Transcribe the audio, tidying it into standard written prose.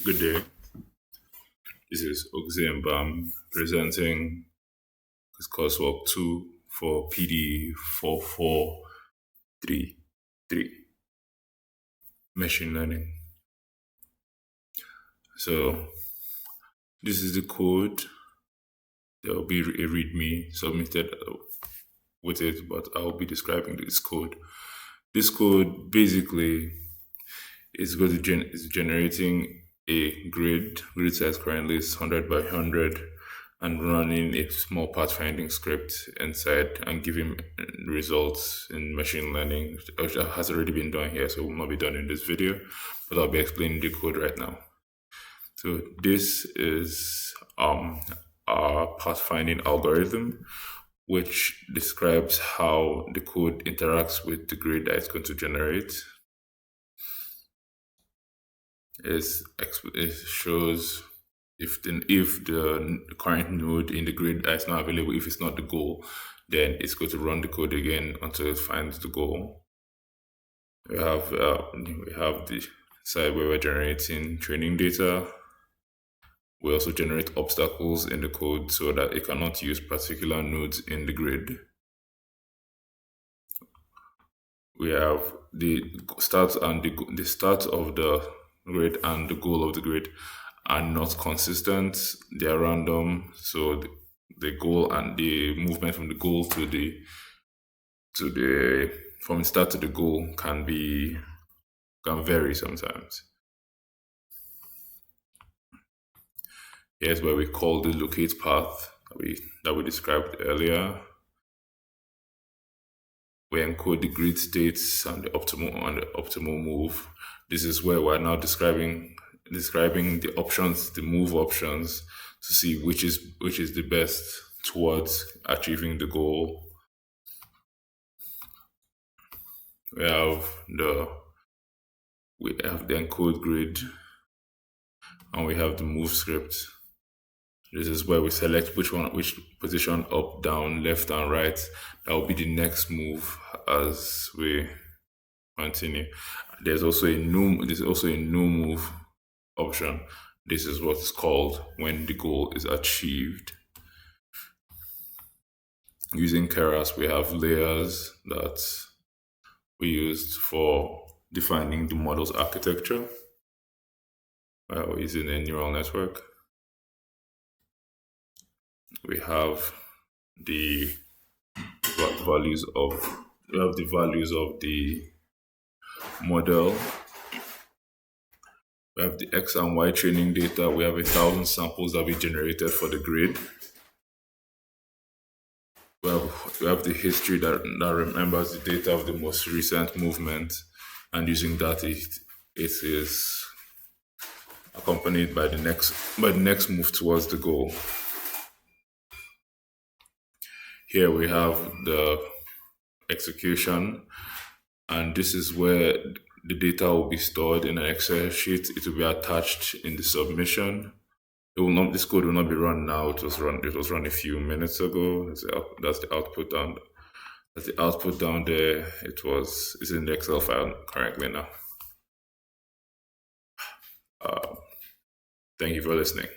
Good day. This is Oxy Bam presenting this coursework 2 for PD 4433 Machine Learning. So this is the code. There will be a README submitted with it, but I'll be describing this code. This code basically is going to is generating a grid size currently is 100 by 100 and running a small pathfinding script inside and giving results in machine learning, which has already been done here, so will not be done in this video, but I'll be explaining the code right now. So this is our pathfinding algorithm, which describes how the code interacts with the grid that it's going to generate. It shows if the current node in the grid is not available, if it's not the goal, then it's going to run the code again until it finds the goal. We have the side where we're generating training data. We also generate obstacles in the code so that it cannot use particular nodes in the grid. We have the start of the grid and the goal of the grid are not consistent. They are random, so the goal and the movement from the goal from the start to the goal can vary sometimes. Here's where we call the locate path that we described earlier. We encode the grid states and the optimal move. This is where we're now describing the options, the move options, to see which is the best towards achieving the goal. We have the encode grid, and we have the move script. This is where we select which position up, down, left, and right. That will be the next move as we continue. There's also a no move option. This is what is called when the goal is achieved. Using Keras, we have layers that we used for defining the model's architecture. We're using a neural network. We have the values of the model. We have the X and Y training data. We have 1,000 samples that we generated for the grid. We have the history that remembers the data of the most recent movement, and using that it is accompanied by the next move towards the goal. Here we have the execution, and this is where the data will be stored in an Excel sheet. It will be attached in the submission. This code will not be run now. It was run a few minutes ago. That's the output down. That's the output down there. It's in the Excel file currently now. Thank you for listening.